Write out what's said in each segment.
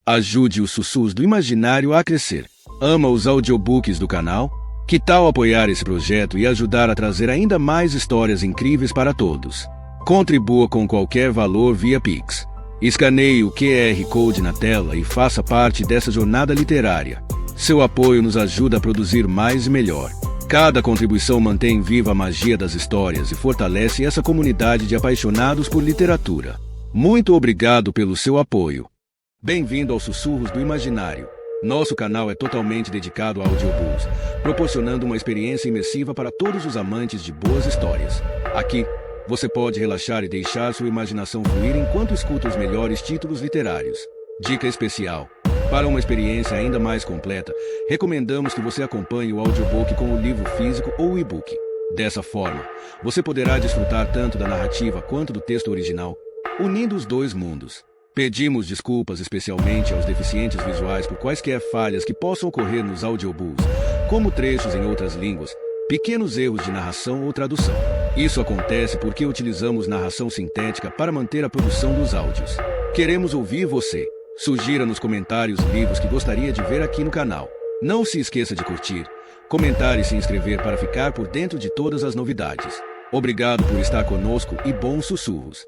Ajude os sussurros do imaginário a crescer. Ama os audiobooks do canal? Que tal apoiar esse projeto e ajudar a trazer ainda mais histórias incríveis para todos? Contribua com qualquer valor via Pix. Escaneie o QR Code na tela e faça parte dessa jornada literária. Seu apoio nos ajuda a produzir mais e melhor. Cada contribuição mantém viva a magia das histórias e fortalece essa comunidade de apaixonados por literatura. Muito obrigado pelo seu apoio. Bem-vindo aos Sussurros do Imaginário. Nosso canal é totalmente dedicado a audiobooks, proporcionando uma experiência imersiva para todos os amantes de boas histórias. Aqui, você pode relaxar e deixar sua imaginação fluir enquanto escuta os melhores títulos literários. Dica especial: para uma experiência ainda mais completa, recomendamos que você acompanhe o audiobook com o livro físico ou o e-book. Dessa forma, você poderá desfrutar tanto da narrativa quanto do texto original, unindo os dois mundos. Pedimos desculpas especialmente aos deficientes visuais por quaisquer falhas que possam ocorrer nos audiobooks, como trechos em outras línguas, pequenos erros de narração ou tradução. Isso acontece porque utilizamos narração sintética para manter a produção dos áudios. Queremos ouvir você. Sugira nos comentários livros que gostaria de ver aqui no canal. Não se esqueça de curtir, comentar e se inscrever para ficar por dentro de todas as novidades. Obrigado por estar conosco e bons sussurros.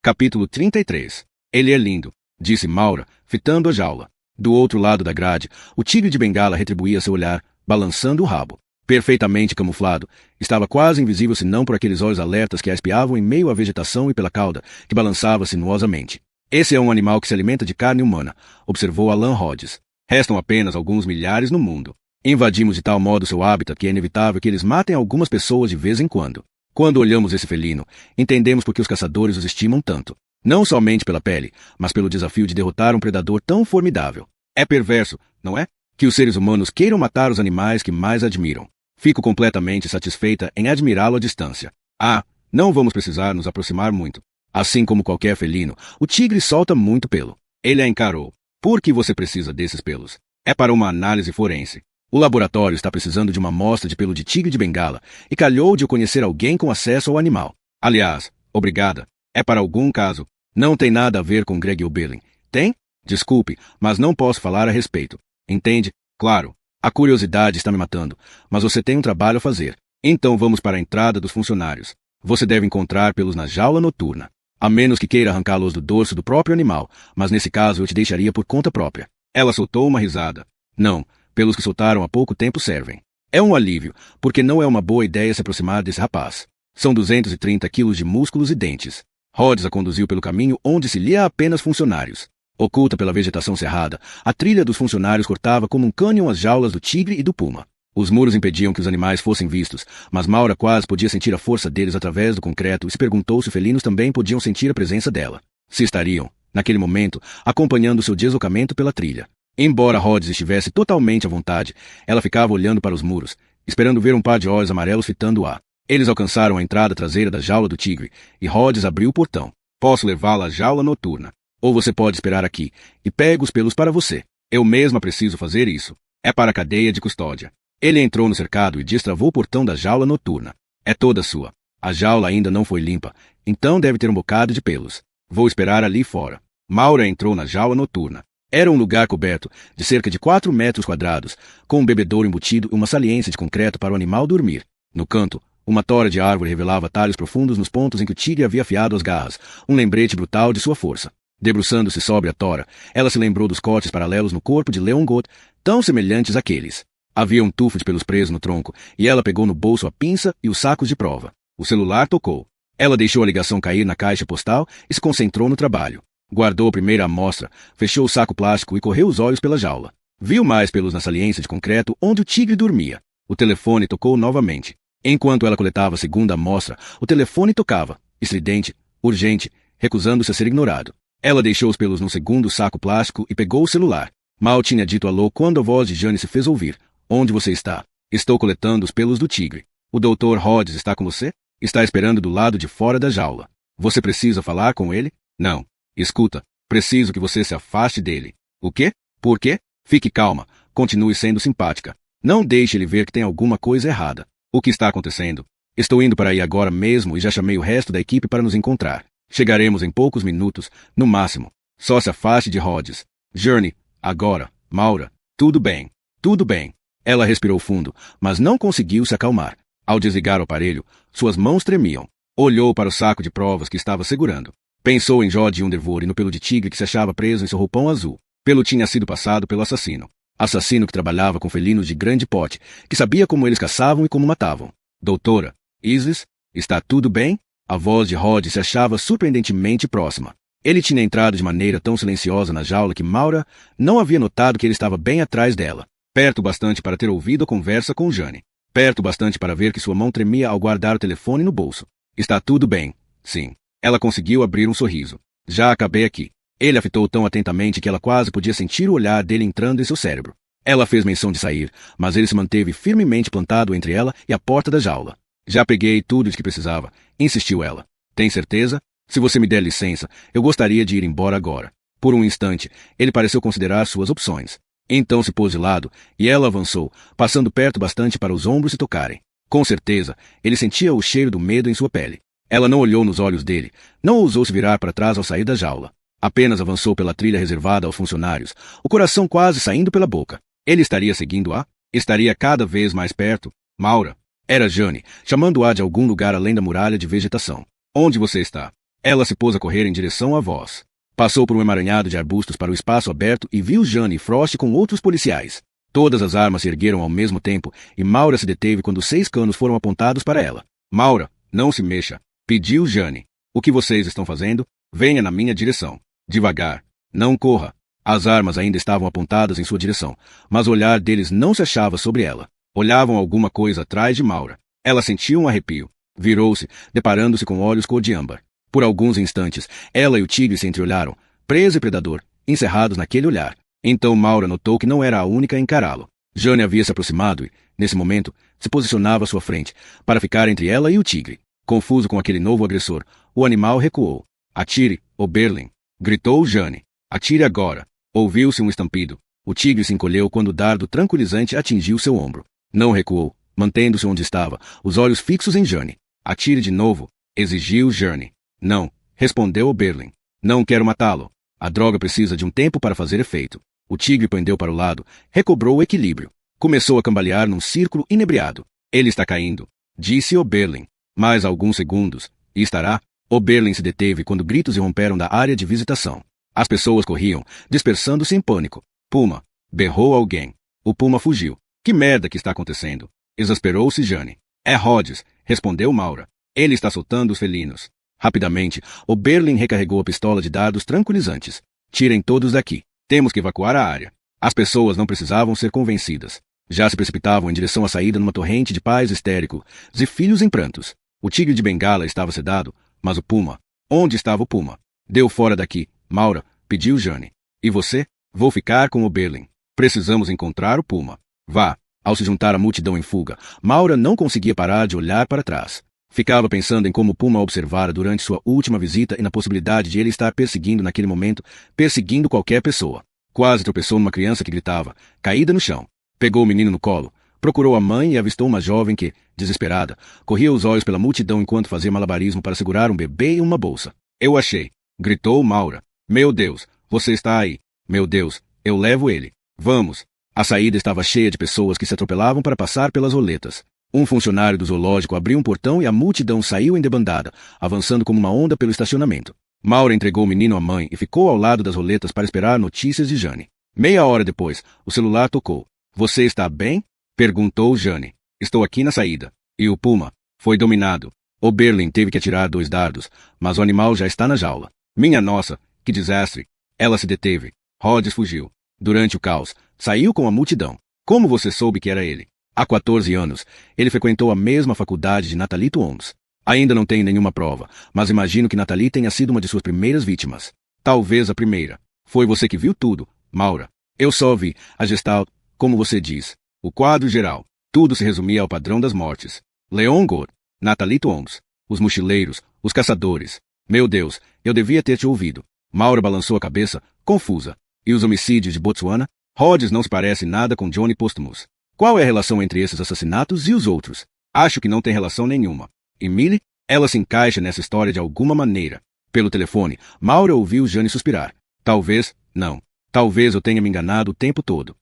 Capítulo 33. Ele é lindo, disse Maura, fitando a jaula. Do outro lado da grade, o tigre de Bengala retribuía seu olhar, balançando o rabo. Perfeitamente camuflado, estava quase invisível senão por aqueles olhos alertas que a espiavam em meio à vegetação e pela cauda, que balançava sinuosamente. Esse é um animal que se alimenta de carne humana, observou Alan Rhodes. Restam apenas alguns milhares no mundo. Invadimos de tal modo seu hábitat que é inevitável que eles matem algumas pessoas de vez em quando. Quando olhamos esse felino, entendemos por que os caçadores os estimam tanto. Não somente pela pele, mas pelo desafio de derrotar um predador tão formidável. É perverso, não é? Que os seres humanos queiram matar os animais que mais admiram. Fico completamente satisfeita em admirá-lo à distância. Ah, não vamos precisar nos aproximar muito. Assim como qualquer felino, o tigre solta muito pelo. Ele a encarou. Por que você precisa desses pelos? É para uma análise forense. O laboratório está precisando de uma amostra de pelo de tigre de Bengala e calhou de eu conhecer alguém com acesso ao animal. Aliás, obrigada. É para algum caso. Não tem nada a ver com Greg Oberlin. Tem? Desculpe, mas não posso falar a respeito. Entende? Claro. A curiosidade está me matando, mas você tem um trabalho a fazer. Então vamos para a entrada dos funcionários. Você deve encontrar pelos na jaula noturna. A menos que queira arrancá-los do dorso do próprio animal, mas nesse caso eu te deixaria por conta própria. Ela soltou uma risada. Não. Pelos que soltaram há pouco tempo servem. É um alívio, porque não é uma boa ideia se aproximar desse rapaz. São 230 quilos de músculos e dentes. Rhodes a conduziu pelo caminho onde se lia apenas funcionários. Oculta pela vegetação cerrada, a trilha dos funcionários cortava como um cânion as jaulas do tigre e do puma. Os muros impediam que os animais fossem vistos, mas Maura quase podia sentir a força deles através do concreto e se perguntou se os felinos também podiam sentir a presença dela. Se estariam, naquele momento, acompanhando seu deslocamento pela trilha. Embora Rhodes estivesse totalmente à vontade, ela ficava olhando para os muros, esperando ver um par de olhos amarelos fitando-a. Eles alcançaram a entrada traseira da jaula do tigre, e Rhodes abriu o portão. Posso levá-la à jaula noturna. Ou você pode esperar aqui, e pego os pelos para você. Eu mesma preciso fazer isso. É para a cadeia de custódia. Ele entrou no cercado e destravou o portão da jaula noturna. É toda sua. A jaula ainda não foi limpa, então deve ter um bocado de pelos. Vou esperar ali fora. Maura entrou na jaula noturna. Era um lugar coberto, de cerca de 4 metros quadrados, com um bebedouro embutido e uma saliência de concreto para o animal dormir. No canto, uma tora de árvore revelava talhos profundos nos pontos em que o tigre havia afiado as garras, um lembrete brutal de sua força. Debruçando-se sobre a tora, ela se lembrou dos cortes paralelos no corpo de Leon Goth, tão semelhantes àqueles. Havia um tufo de pelos presos no tronco, e ela pegou no bolso a pinça e os sacos de prova. O celular tocou. Ela deixou a ligação cair na caixa postal e se concentrou no trabalho. Guardou a primeira amostra, fechou o saco plástico e correu os olhos pela jaula. Viu mais pelos na saliência de concreto onde o tigre dormia. O telefone tocou novamente. Enquanto ela coletava a segunda amostra, o telefone tocava, estridente, urgente, recusando-se a ser ignorado. Ela deixou os pelos no segundo saco plástico e pegou o celular. Mal tinha dito alô quando a voz de Jane se fez ouvir. Onde você está? Estou coletando os pelos do tigre. O Dr. Rhodes está com você? Está esperando do lado de fora da jaula. Você precisa falar com ele? Não. Escuta, preciso que você se afaste dele. O quê? Por quê? Fique calma, continue sendo simpática. Não deixe ele ver que tem alguma coisa errada. O que está acontecendo? Estou indo para aí agora mesmo e já chamei o resto da equipe para nos encontrar. Chegaremos em poucos minutos, no máximo. Só se afaste de Rhodes. Journey, agora. Maura, tudo bem. Tudo bem. Ela respirou fundo, mas não conseguiu se acalmar. Ao desligar o aparelho, suas mãos tremiam. Olhou para o saco de provas que estava segurando. Pensou em Jodie Underwood e no pelo de tigre que se achava preso em seu roupão azul. Pelo tinha sido passado pelo assassino. Assassino que trabalhava com felinos de grande porte, que sabia como eles caçavam e como matavam. Doutora, Isis, está tudo bem? A voz de Rhodes se achava surpreendentemente próxima. Ele tinha entrado de maneira tão silenciosa na jaula que Maura não havia notado que ele estava bem atrás dela. Perto bastante para ter ouvido a conversa com Jane. Perto bastante para ver que sua mão tremia ao guardar o telefone no bolso. Está tudo bem. Sim. Ela conseguiu abrir um sorriso. Já acabei aqui. Ele a fitou tão atentamente que ela quase podia sentir o olhar dele entrando em seu cérebro. Ela fez menção de sair, mas ele se manteve firmemente plantado entre ela e a porta da jaula. Já peguei tudo de que precisava, insistiu ela. Tem certeza? Se você me der licença, eu gostaria de ir embora agora. Por um instante, ele pareceu considerar suas opções. Então se pôs de lado, e ela avançou, passando perto bastante para os ombros se tocarem. Com certeza, ele sentia o cheiro do medo em sua pele. Ela não olhou nos olhos dele, não ousou se virar para trás ao sair da jaula. Apenas avançou pela trilha reservada aos funcionários, o coração quase saindo pela boca. Ele estaria seguindo-a? Estaria cada vez mais perto? Maura. Era Jane, chamando-a de algum lugar além da muralha de vegetação. Onde você está? Ela se pôs a correr em direção à voz. Passou por um emaranhado de arbustos para o espaço aberto e viu Jane e Frost com outros policiais. Todas as armas se ergueram ao mesmo tempo e Maura se deteve quando 6 canos foram apontados para ela. Maura, não se mexa, pediu Jane. O que vocês estão fazendo? Venha na minha direção. Devagar. Não corra. As armas ainda estavam apontadas em sua direção, mas o olhar deles não se achava sobre ela. Olhavam alguma coisa atrás de Maura. Ela sentiu um arrepio. Virou-se, deparando-se com olhos cor de âmbar. Por alguns instantes, ela e o tigre se entreolharam, preso e predador, encerrados naquele olhar. Então Maura notou que não era a única a encará-lo. Jane havia se aproximado e, nesse momento, se posicionava à sua frente, para ficar entre ela e o tigre. Confuso com aquele novo agressor, o animal recuou. Atire, Oberlin! Gritou Jane. Atire agora! Ouviu-se um estampido. O tigre se encolheu quando o dardo tranquilizante atingiu seu ombro. Não recuou, mantendo-se onde estava, os olhos fixos em Jane. Atire de novo, exigiu Jane. Não, respondeu Oberlin. Não quero matá-lo. A droga precisa de um tempo para fazer efeito. O tigre pendeu para o lado, recobrou o equilíbrio. Começou a cambalear num círculo inebriado. Ele está caindo, disse Oberlin. Mais alguns segundos, e estará. Oberlin se deteve quando gritos irromperam da área de visitação. As pessoas corriam, dispersando-se em pânico. Puma! Berrou alguém. O Puma fugiu. Que merda que está acontecendo? Exasperou-se Jane. É Rhodes, respondeu Maura. Ele está soltando os felinos. Rapidamente, Oberlin recarregou a pistola de dardos tranquilizantes. Tirem todos daqui. Temos que evacuar a área. As pessoas não precisavam ser convencidas. Já se precipitavam em direção à saída numa torrente de pais histéricos e filhos em prantos. O tigre de Bengala estava sedado, mas o Puma... Onde estava o Puma? Deu fora daqui, Maura, pediu Jane. E você? Vou ficar com Oberlin. Precisamos encontrar o Puma. Vá. Ao se juntar à multidão em fuga, Maura não conseguia parar de olhar para trás. Ficava pensando em como o Puma observara durante sua última visita e na possibilidade de ele estar perseguindo naquele momento, perseguindo qualquer pessoa. Quase tropeçou numa criança que gritava, caída no chão. Pegou o menino no colo, procurou a mãe e avistou uma jovem que, desesperada, corria os olhos pela multidão enquanto fazia malabarismo para segurar um bebê em uma bolsa. Eu achei, gritou Maura. Meu Deus, você está aí. Meu Deus, eu levo ele. Vamos. A saída estava cheia de pessoas que se atropelavam para passar pelas roletas. Um funcionário do zoológico abriu um portão e a multidão saiu em debandada, avançando como uma onda pelo estacionamento. Maura entregou o menino à mãe e ficou ao lado das roletas para esperar notícias de Jane. Meia hora depois, o celular tocou. Você está bem? Perguntou Jane. Estou aqui na saída. E o Puma? Foi dominado. Oberlin teve que atirar 2 dardos, mas o animal já está na jaula. Minha nossa, que desastre! Ela se deteve. Rhodes fugiu. Durante o caos, saiu com a multidão. Como você soube que era ele? Há 14 anos, ele frequentou a mesma faculdade de Nathalie Toombs. Ainda não tenho nenhuma prova, mas imagino que Nathalie tenha sido uma de suas primeiras vítimas. Talvez a primeira. Foi você que viu tudo, Maura. Eu só vi a Gestalt, como você diz. O quadro geral. Tudo se resumia ao padrão das mortes. Leon Gore, Nathalie Toombs, os mochileiros, os caçadores. Meu Deus, eu devia ter te ouvido. Maura balançou a cabeça, confusa. E os homicídios de Botsuana? Rhodes não se parece nada com Johnny Postumus. Qual é a relação entre esses assassinatos e os outros? Acho que não tem relação nenhuma. E Millie? Ela se encaixa nessa história de alguma maneira. Pelo telefone, Maura ouviu Jane suspirar. Talvez, não. Talvez eu tenha me enganado o tempo todo.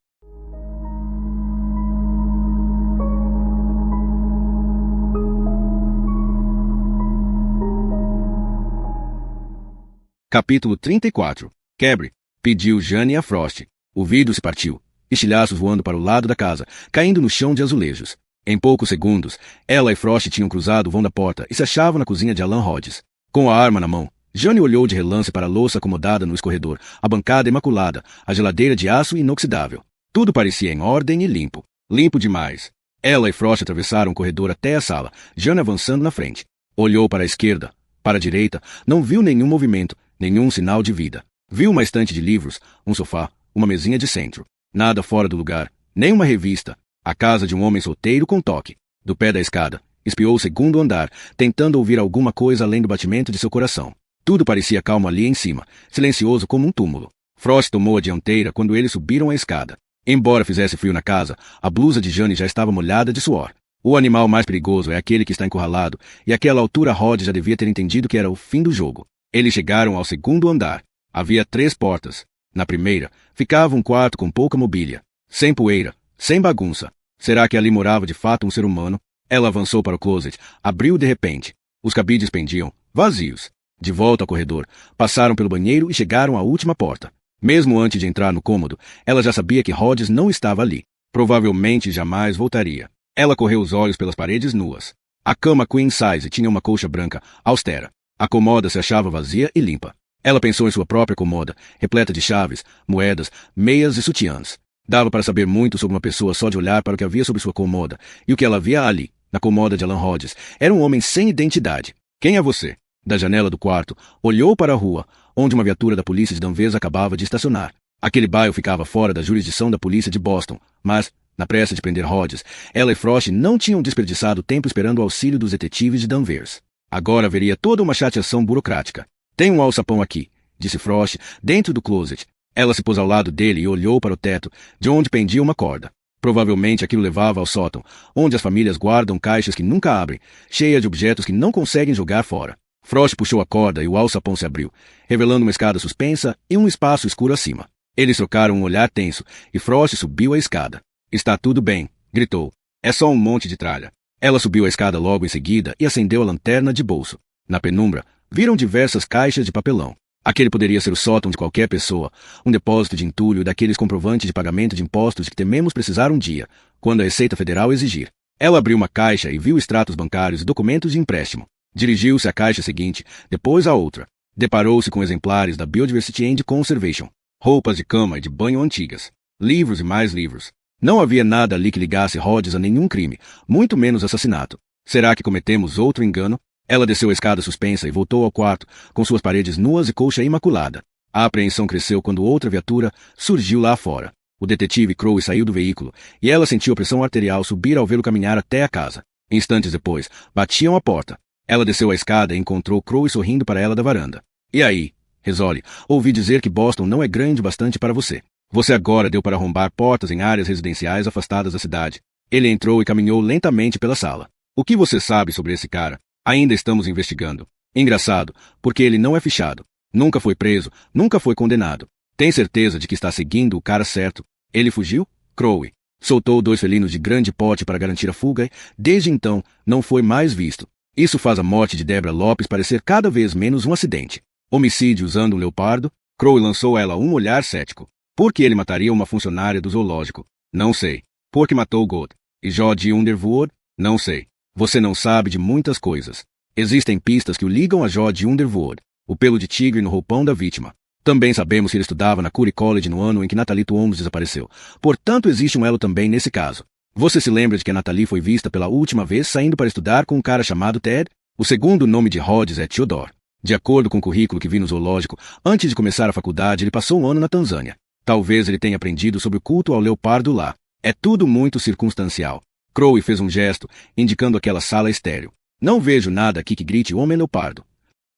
Capítulo 34. Quebre, pediu Jane a Frost. O vidro se partiu, estilhaços voando para o lado da casa, caindo no chão de azulejos. Em poucos segundos, ela e Frost tinham cruzado o vão da porta e se achavam na cozinha de Alan Rhodes. Com a arma na mão, Jane olhou de relance para a louça acomodada no escorredor, a bancada imaculada, a geladeira de aço inoxidável. Tudo parecia em ordem e limpo. Limpo demais. Ela e Frost atravessaram o corredor até a sala, Jane avançando na frente. Olhou para a esquerda, para a direita, não viu nenhum movimento, nenhum sinal de vida. Viu uma estante de livros, um sofá, uma mesinha de centro. Nada fora do lugar, nem uma revista. A casa de um homem solteiro com toque. Do pé da escada, espiou o segundo andar, tentando ouvir alguma coisa além do batimento de seu coração. Tudo parecia calmo ali em cima, silencioso como um túmulo. Frost tomou a dianteira quando eles subiram a escada. Embora fizesse frio na casa, a blusa de Jane já estava molhada de suor. O animal mais perigoso é aquele que está encurralado, e àquela altura Rod já devia ter entendido que era o fim do jogo. Eles chegaram ao segundo andar. Havia 3 portas. Na primeira, ficava um quarto com pouca mobília. Sem poeira, sem bagunça. Será que ali morava de fato um ser humano? Ela avançou para o closet, abriu de repente. Os cabides pendiam, vazios. De volta ao corredor, passaram pelo banheiro e chegaram à última porta. Mesmo antes de entrar no cômodo, ela já sabia que Rhodes não estava ali. Provavelmente jamais voltaria. Ela correu os olhos pelas paredes nuas. A cama queen size tinha uma colcha branca, austera. A comoda se achava vazia e limpa. Ela pensou em sua própria comoda, repleta de chaves, moedas, meias e sutiãs. Dava para saber muito sobre uma pessoa só de olhar para o que havia sobre sua comoda, e o que ela via ali, na comoda de Alan Rhodes, era um homem sem identidade. Quem é você? Da janela do quarto, olhou para a rua, onde uma viatura da polícia de Danvers acabava de estacionar. Aquele bairro ficava fora da jurisdição da polícia de Boston, mas, na pressa de prender Rhodes, ela e Frost não tinham desperdiçado tempo esperando o auxílio dos detetives de Danvers. Agora haveria toda uma chateação burocrática. Tem um alçapão aqui, disse Frost, dentro do closet. Ela se pôs ao lado dele e olhou para o teto, de onde pendia uma corda. Provavelmente aquilo levava ao sótão, onde as famílias guardam caixas que nunca abrem, cheias de objetos que não conseguem jogar fora. Frost puxou a corda e o alçapão se abriu, revelando uma escada suspensa e um espaço escuro acima. Eles trocaram um olhar tenso, e Frost subiu a escada. Está tudo bem, gritou. É só um monte de tralha. Ela subiu a escada logo em seguida e acendeu a lanterna de bolso. Na penumbra, viram diversas caixas de papelão. Aquele poderia ser o sótão de qualquer pessoa, um depósito de entulho daqueles comprovantes de pagamento de impostos que tememos precisar um dia, quando a Receita Federal exigir. Ela abriu uma caixa e viu extratos bancários e documentos de empréstimo. Dirigiu-se à caixa seguinte, depois à outra. Deparou-se com exemplares da Biodiversity and Conservation, roupas de cama e de banho antigas, livros e mais livros. Não havia nada ali que ligasse Rhodes a nenhum crime, muito menos assassinato. Será que cometemos outro engano? Ela desceu a escada suspensa e voltou ao quarto, com suas paredes nuas e colcha imaculada. A apreensão cresceu quando outra viatura surgiu lá fora. O detetive Crowe saiu do veículo, e ela sentiu a pressão arterial subir ao vê-lo caminhar até a casa. Instantes depois, batiam à porta. Ela desceu a escada e encontrou Crowe sorrindo para ela da varanda. E aí? Resole, ouvi dizer que Boston não é grande bastante para você. Você agora deu para arrombar portas em áreas residenciais afastadas da cidade. Ele entrou e caminhou lentamente pela sala. O que você sabe sobre esse cara? Ainda estamos investigando. Engraçado, porque ele não é fichado. Nunca foi preso, nunca foi condenado. Tem certeza de que está seguindo o cara certo? Ele fugiu? Crowe soltou 2 felinos de grande porte para garantir a fuga e, desde então, não foi mais visto. Isso faz a morte de Deborah Lopes parecer cada vez menos um acidente. Homicídio usando um leopardo? Crowe lançou a ela um olhar cético. Por que ele mataria uma funcionária do zoológico? Não sei. Por que matou Gold? E Jodie Underwood? Não sei. Você não sabe de muitas coisas. Existem pistas que o ligam a Jodie Underwood, o pelo de tigre no roupão da vítima. Também sabemos que ele estudava na Curry College no ano em que Natalie Tuondo desapareceu. Portanto, existe um elo também nesse caso. Você se lembra de que a Natalie foi vista pela última vez saindo para estudar com um cara chamado Ted? O segundo nome de Rhodes é Theodore. De acordo com o currículo que vi no zoológico, antes de começar a faculdade, ele passou um ano na Tanzânia. Talvez ele tenha aprendido sobre o culto ao leopardo lá. É tudo muito circunstancial. Crowe fez um gesto, indicando aquela sala estéril. Não vejo nada aqui que grite homem-leopardo.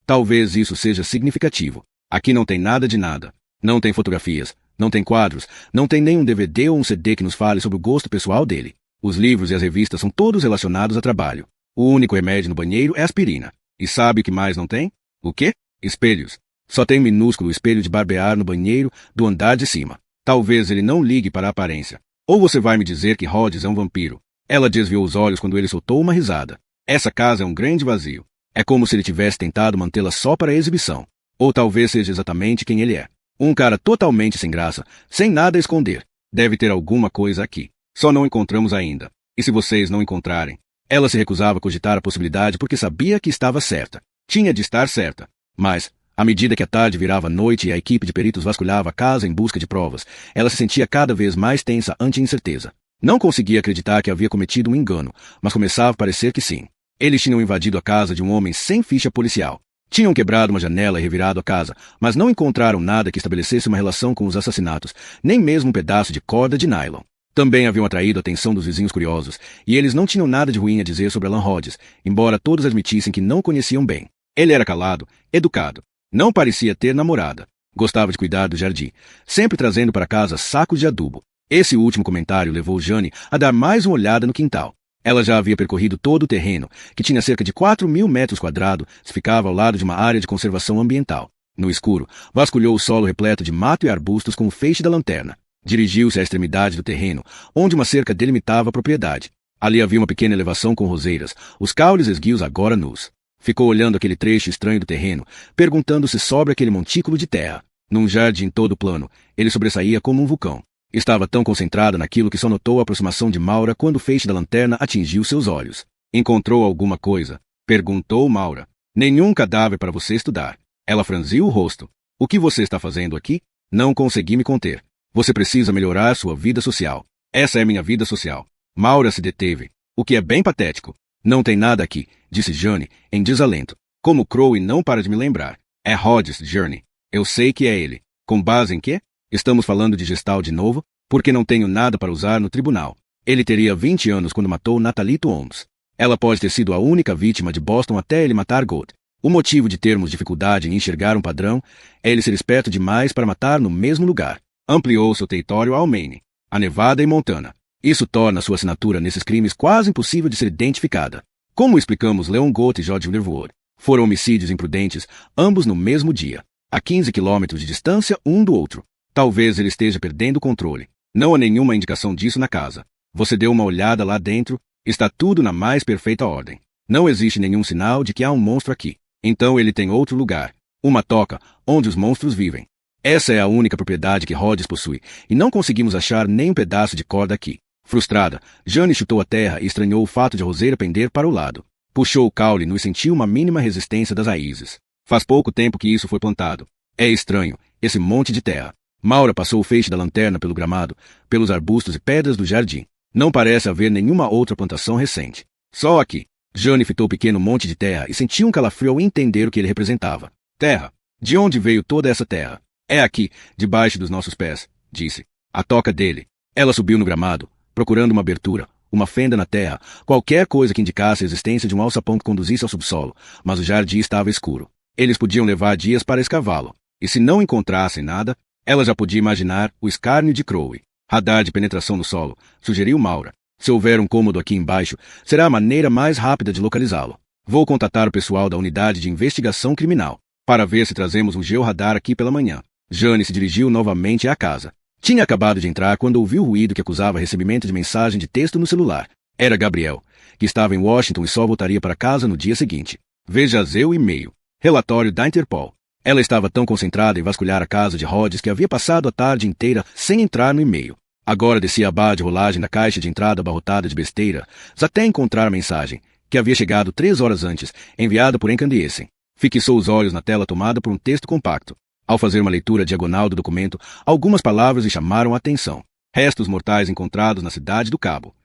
Talvez isso seja significativo. Aqui não tem nada de nada. Não tem fotografias, Não tem quadros, não tem nenhum DVD ou um CD que nos fale sobre o gosto pessoal dele. Os livros e as revistas são todos relacionados a trabalho. O único remédio no banheiro é aspirina. E sabe o que mais não tem? O quê? Espelhos. Só tem um minúsculo espelho de barbear no banheiro do andar de cima. Talvez ele não ligue para a aparência. Ou você vai me dizer que Rhodes é um vampiro. Ela desviou os olhos quando ele soltou uma risada. Essa casa é um grande vazio. É como se ele tivesse tentado mantê-la só para exibição. Ou talvez seja exatamente quem ele é. Um cara totalmente sem graça, sem nada a esconder. Deve ter alguma coisa aqui. Só não encontramos ainda. E se vocês não encontrarem? Ela se recusava a cogitar a possibilidade porque sabia que estava certa. Tinha de estar certa. Mas, à medida que a tarde virava noite e a equipe de peritos vasculhava a casa em busca de provas, ela se sentia cada vez mais tensa ante a incerteza. Não conseguia acreditar que havia cometido um engano, mas começava a parecer que sim. Eles tinham invadido a casa de um homem sem ficha policial. Tinham quebrado uma janela e revirado a casa, mas não encontraram nada que estabelecesse uma relação com os assassinatos, nem mesmo um pedaço de corda de nylon. Também haviam atraído a atenção dos vizinhos curiosos, e eles não tinham nada de ruim a dizer sobre Alan Rhodes, embora todos admitissem que não o conheciam bem. Ele era calado, educado. Não parecia ter namorada. Gostava de cuidar do jardim, sempre trazendo para casa sacos de adubo. Esse último comentário levou Jane a dar mais uma olhada no quintal. Ela já havia percorrido todo o terreno, que tinha cerca de 4.000 metros quadrados, e ficava ao lado de uma área de conservação ambiental. No escuro, vasculhou o solo repleto de mato e arbustos com o feixe da lanterna. Dirigiu-se à extremidade do terreno, onde uma cerca delimitava a propriedade. Ali havia uma pequena elevação com roseiras, os caules esguios agora nus. Ficou olhando aquele trecho estranho do terreno, perguntando-se sobre aquele montículo de terra. Num jardim todo plano, ele sobressaía como um vulcão. Estava tão concentrada naquilo que só notou a aproximação de Maura quando o feixe da lanterna atingiu seus olhos. Encontrou alguma coisa? Perguntou Maura. Nenhum cadáver para você estudar. Ela franziu o rosto. O que você está fazendo aqui? Não consegui me conter. Você precisa melhorar sua vida social. Essa é minha vida social. Maura se deteve, o que é bem patético. Não tem nada aqui, disse Jane, em desalento. Como Crowe não para de me lembrar. É Rhodes, Jane. Eu sei que é ele. Com base em quê? Estamos falando de Gestal de novo? Porque não tenho nada para usar no tribunal. Ele teria 20 anos quando matou Natalie Holmes. Ela pode ter sido a única vítima de Boston até ele matar Gold. O motivo de termos dificuldade em enxergar um padrão é ele ser esperto demais para matar no mesmo lugar. Ampliou seu território ao Maine, a Nevada e Montana. Isso torna sua assinatura nesses crimes quase impossível de ser identificada. Como explicamos Leon Gold e George Underwood? Foram homicídios imprudentes, ambos no mesmo dia, a 15 quilômetros de distância um do outro. Talvez ele esteja perdendo o controle. Não há nenhuma indicação disso na casa. Você deu uma olhada lá dentro? Está tudo na mais perfeita ordem. Não existe nenhum sinal de que há um monstro aqui. Então ele tem outro lugar. Uma toca, onde os monstros vivem. Essa é a única propriedade que Rhodes possui, e não conseguimos achar nem um pedaço de corda aqui. Frustrada, Jane chutou a terra e estranhou o fato de a roseira pender para o lado. Puxou o caule e sentiu uma mínima resistência das raízes. Faz pouco tempo que isso foi plantado. É estranho, esse monte de terra. Maura passou o feixe da lanterna pelo gramado, pelos arbustos e pedras do jardim. Não parece haver nenhuma outra plantação recente. Só aqui. Jane fitou o pequeno monte de terra e sentiu um calafrio ao entender o que ele representava. Terra. De onde veio toda essa terra? É aqui, debaixo dos nossos pés, disse. A toca dele. Ela subiu no gramado, procurando uma abertura, uma fenda na terra, qualquer coisa que indicasse a existência de um alçapão que conduzisse ao subsolo, mas o jardim estava escuro. Eles podiam levar dias para escavá-lo. E se não encontrassem nada, ela já podia imaginar o escárnio de Crowe. Radar de penetração no solo, sugeriu Maura. Se houver um cômodo aqui embaixo, será a maneira mais rápida de localizá-lo. Vou contatar o pessoal da unidade de investigação criminal, para ver se trazemos um georradar aqui pela manhã. Jane se dirigiu novamente à casa. Tinha acabado de entrar quando ouviu o ruído que acusava recebimento de mensagem de texto no celular. Era Gabriel, que estava em Washington e só voltaria para casa no dia seguinte. Veja seu e-mail. Relatório da Interpol. Ela estava tão concentrada em vasculhar a casa de Rhodes que havia passado a tarde inteira sem entrar no e-mail. Agora descia a barra de rolagem da caixa de entrada abarrotada de besteira, até encontrar a mensagem, que havia chegado 3 horas antes, enviada por Encandiesen. Fixou os olhos na tela tomada por um texto compacto. Ao fazer uma leitura diagonal do documento, algumas palavras lhe chamaram a atenção. Restos mortais encontrados na cidade do Cabo.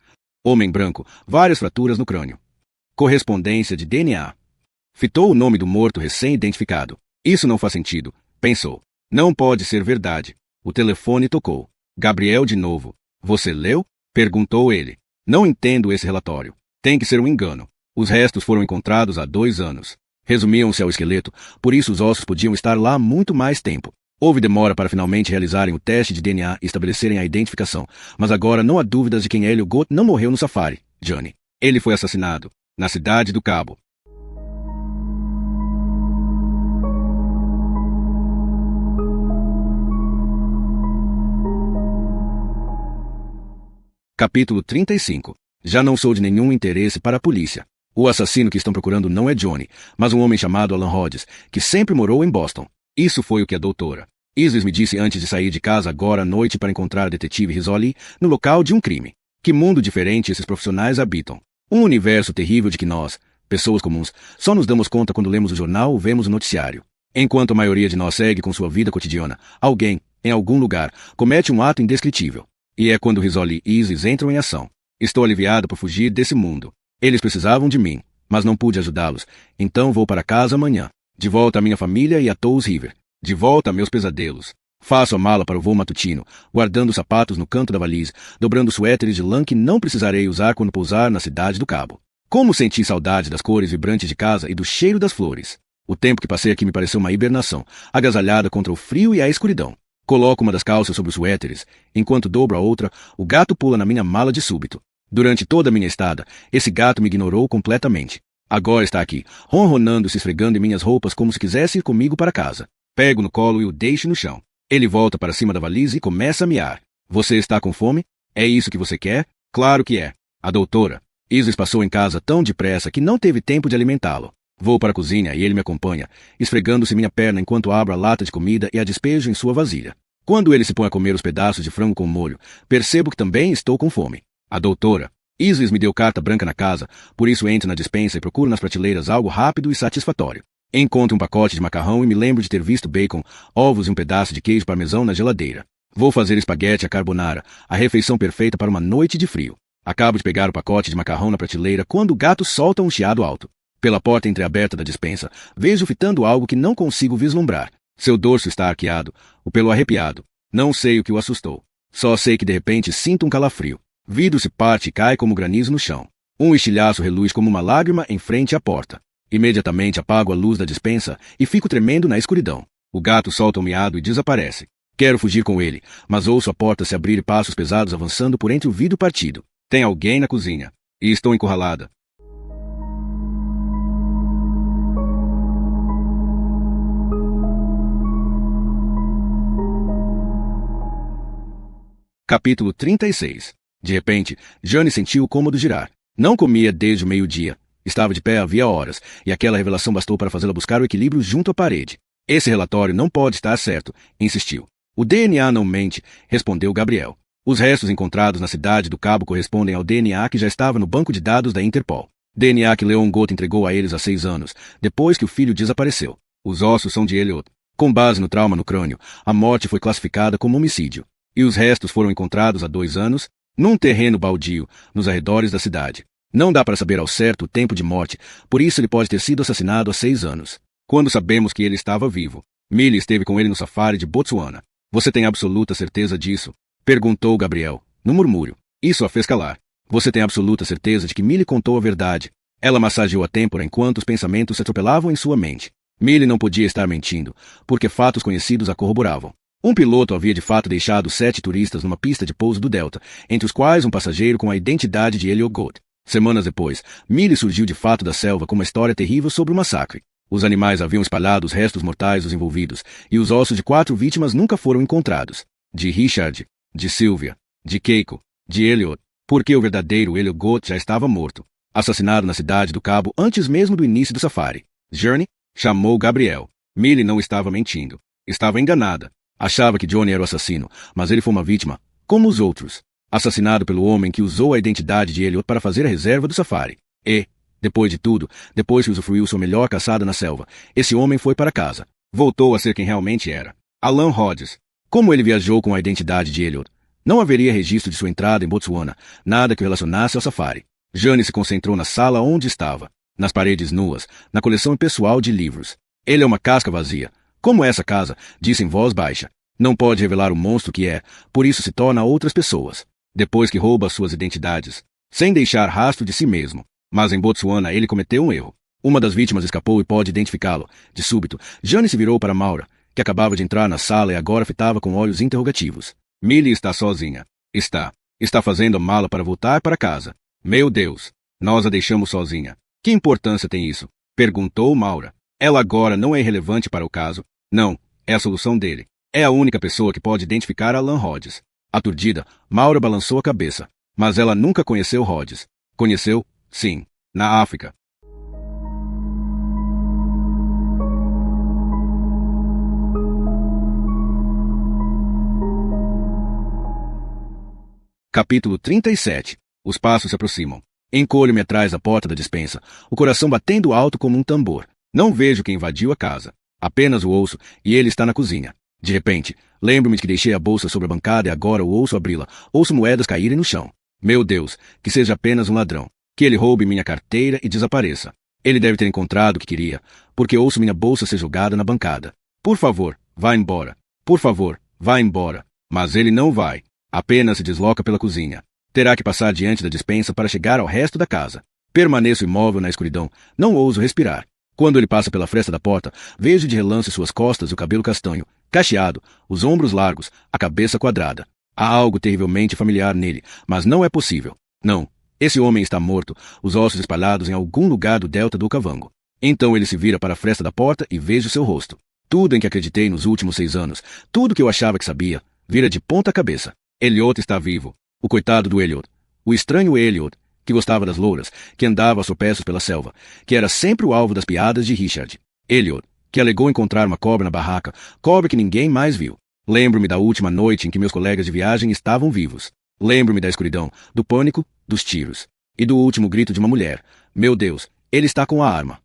Homem branco, várias fraturas no crânio. Correspondência de DNA. Fitou o nome do morto recém-identificado. Isso não faz sentido, pensou. Não pode ser verdade. O telefone tocou. Gabriel de novo. Você leu? Perguntou ele. Não entendo esse relatório. Tem que ser um engano. Os restos foram encontrados há 2 anos. Resumiam-se ao esqueleto, por isso os ossos podiam estar lá há muito mais tempo. Houve demora para finalmente realizarem o teste de DNA e estabelecerem a identificação, mas agora não há dúvidas de que Elliot Gould não morreu no safari, Johnny. Ele foi assassinado, na cidade do Cabo. Capítulo 35. Já não sou de nenhum interesse para a polícia. O assassino que estão procurando não é Johnny, mas um homem chamado Alan Hodges, que sempre morou em Boston. Isso foi o que a doutora Isis me disse antes de sair de casa agora à noite para encontrar a detetive Rizzoli no local de um crime. Que mundo diferente esses profissionais habitam. Um universo terrível de que nós, pessoas comuns, só nos damos conta quando lemos o jornal ou vemos o noticiário. Enquanto a maioria de nós segue com sua vida cotidiana, alguém, em algum lugar, comete um ato indescritível. E é quando Rizzoli e Isis entram em ação. Estou aliviado por fugir desse mundo. Eles precisavam de mim, mas não pude ajudá-los, então vou para casa amanhã. De volta à minha família e a Toes River. De volta a meus pesadelos. Faço a mala para o voo matutino, guardando os sapatos no canto da valise, dobrando suéteres de lã que não precisarei usar quando pousar na cidade do Cabo. Como senti saudade das cores vibrantes de casa e do cheiro das flores. O tempo que passei aqui me pareceu uma hibernação, agasalhada contra o frio e a escuridão. Coloco uma das calças sobre os suéteres. Enquanto dobro a outra, o gato pula na minha mala de súbito. Durante toda a minha estada, esse gato me ignorou completamente. Agora está aqui, ronronando e se esfregando em minhas roupas como se quisesse ir comigo para casa. Pego no colo e o deixo no chão. Ele volta para cima da valise e começa a miar. Você está com fome? É isso que você quer? Claro que é. A doutora Isis passou em casa tão depressa que não teve tempo de alimentá-lo. Vou para a cozinha e ele me acompanha, esfregando-se minha perna enquanto abro a lata de comida e a despejo em sua vasilha. Quando ele se põe a comer os pedaços de frango com molho, percebo que também estou com fome. A doutora Isis me deu carta branca na casa, por isso entro na despensa e procuro nas prateleiras algo rápido e satisfatório. Encontro um pacote de macarrão e me lembro de ter visto bacon, ovos e um pedaço de queijo parmesão na geladeira. Vou fazer espaguete à carbonara, a refeição perfeita para uma noite de frio. Acabo de pegar o pacote de macarrão na prateleira quando o gato solta um chiado alto. Pela porta entreaberta da despensa, vejo fitando algo que não consigo vislumbrar. Seu dorso está arqueado, o pelo arrepiado. Não sei o que o assustou. Só sei que de repente sinto um calafrio. Vidro se parte e cai como granizo no chão. Um estilhaço reluz como uma lágrima em frente à porta. Imediatamente apago a luz da despensa e fico tremendo na escuridão. O gato solta um miado e desaparece. Quero fugir com ele, mas ouço a porta se abrir e passos pesados avançando por entre o vidro partido. Tem alguém na cozinha. E estou encurralada. Capítulo 36. De repente, Jane sentiu o cômodo girar. Não comia desde o meio-dia. Estava de pé havia horas, e aquela revelação bastou para fazê-la buscar o equilíbrio junto à parede. Esse relatório não pode estar certo, insistiu. O DNA não mente, respondeu Gabriel. Os restos encontrados na cidade do Cabo correspondem ao DNA que já estava no banco de dados da Interpol. DNA que Leon Gould entregou a eles há 6 anos, depois que o filho desapareceu. Os ossos são de Elliot. Com base no trauma no crânio, a morte foi classificada como homicídio. E os restos foram encontrados há 2 anos, num terreno baldio, nos arredores da cidade. Não dá para saber ao certo o tempo de morte, por isso ele pode ter sido assassinado há 6 anos. Quando sabemos que ele estava vivo. Millie esteve com ele no safari de Botsuana. Você tem absoluta certeza disso? Perguntou Gabriel, no murmúrio. Isso a fez calar. Você tem absoluta certeza de que Millie contou a verdade? Ela massageou a têmpora enquanto os pensamentos se atropelavam em sua mente. Millie não podia estar mentindo, porque fatos conhecidos a corroboravam. Um piloto havia de fato deixado 7 turistas numa pista de pouso do Delta, entre os quais um passageiro com a identidade de Elliot Gould. Semanas depois, Millie surgiu de fato da selva com uma história terrível sobre o massacre. Os animais haviam espalhado os restos mortais dos envolvidos, e os ossos de 4 vítimas nunca foram encontrados. De Richard, de Sylvia, de Keiko, de Elliot, porque o verdadeiro Elliot Gould já estava morto. Assassinado na cidade do Cabo antes mesmo do início do safari. Johnny? Chamou Gabriel. Millie não estava mentindo. Estava enganada. Achava que Johnny era o assassino, mas ele foi uma vítima, como os outros. Assassinado pelo homem que usou a identidade de Elliot para fazer a reserva do safari. E, depois de tudo, depois que usufruiu sua melhor caçada na selva, esse homem foi para casa. Voltou a ser quem realmente era. Alan Hodges. Como ele viajou com a identidade de Elliot? Não haveria registro de sua entrada em Botsuana, nada que o relacionasse ao safari. Jane se concentrou na sala onde estava, nas paredes nuas, na coleção pessoal de livros. Ele é uma casca vazia. Como essa casa, disse em voz baixa. Não pode revelar o monstro que é, por isso se torna outras pessoas. Depois que rouba suas identidades, sem deixar rastro de si mesmo. Mas em Botsuana ele cometeu um erro. Uma das vítimas escapou e pode identificá-lo. De súbito, Jane se virou para Maura, que acabava de entrar na sala e agora fitava com olhos interrogativos. Millie está sozinha. Está fazendo a mala para voltar para casa. Meu Deus, nós a deixamos sozinha. Que importância tem isso? Perguntou Maura. Ela agora não é irrelevante para o caso. Não, é a solução dele. É a única pessoa que pode identificar Alan Rhodes. Aturdida, Maura balançou a cabeça. Mas ela nunca conheceu Rhodes. Conheceu? Sim, na África. Capítulo 37. Os passos se aproximam. Encolho-me atrás da porta da despensa, o coração batendo alto como um tambor. Não vejo quem invadiu a casa. Apenas o ouço, e ele está na cozinha. De repente, lembro-me de que deixei a bolsa sobre a bancada e agora o ouço abri-la. Ouço moedas caírem no chão. Meu Deus, que seja apenas um ladrão. Que ele roube minha carteira e desapareça. Ele deve ter encontrado o que queria, porque ouço minha bolsa ser jogada na bancada. Por favor, vá embora. Por favor, vá embora. Mas ele não vai. Apenas se desloca pela cozinha. Terá que passar diante da despensa para chegar ao resto da casa. Permaneço imóvel na escuridão. Não ouso respirar. Quando ele passa pela fresta da porta, vejo de relance suas costas e o cabelo castanho, cacheado, os ombros largos, a cabeça quadrada. Há algo terrivelmente familiar nele, mas não é possível. Não. Esse homem está morto, os ossos espalhados em algum lugar do delta do Okavango. Então ele se vira para a fresta da porta e vejo seu rosto. Tudo em que acreditei nos últimos 6 anos, tudo que eu achava que sabia, vira de ponta cabeça. Elliot está vivo. O coitado do Elliot. O estranho Elliot, que gostava das louras, que andava aos tropeços pela selva, que era sempre o alvo das piadas de Richard. Elliot, que alegou encontrar uma cobra na barraca, cobra que ninguém mais viu. Lembro-me da última noite em que meus colegas de viagem estavam vivos. Lembro-me da escuridão, do pânico, dos tiros. E do último grito de uma mulher. Meu Deus, ele está com a arma.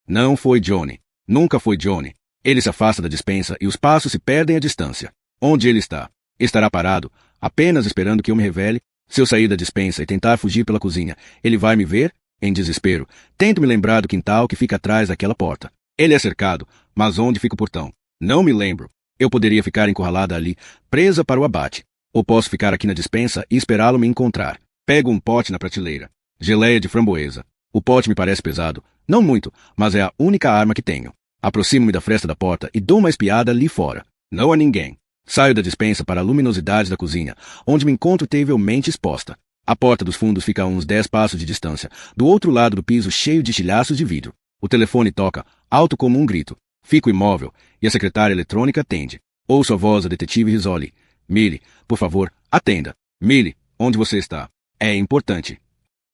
Não foi Johnny. Nunca foi Johnny. Ele se afasta da despensa e os passos se perdem à distância. Onde ele está? Estará parado, apenas esperando que eu me revele? Se eu sair da despensa e tentar fugir pela cozinha, ele vai me ver? Em desespero, tento me lembrar do quintal que fica atrás daquela porta. Ele é cercado, mas onde fica o portão? Não me lembro. Eu poderia ficar encurralada ali, presa para o abate. Ou posso ficar aqui na despensa e esperá-lo me encontrar. Pego um pote na prateleira. Geleia de framboesa. O pote me parece pesado. Não muito, mas é a única arma que tenho. Aproximo-me da fresta da porta e dou uma espiada ali fora. Não há ninguém. Saio da despensa para a luminosidade da cozinha, onde me encontro terrivelmente exposta. A porta dos fundos fica a uns 10 passos de distância, do outro lado do piso cheio de estilhaços de vidro. O telefone toca, alto como um grito. Fico imóvel, e a secretária eletrônica atende. Ouço a voz da detetive Risoli. Millie, por favor, atenda. Millie, onde você está? É importante.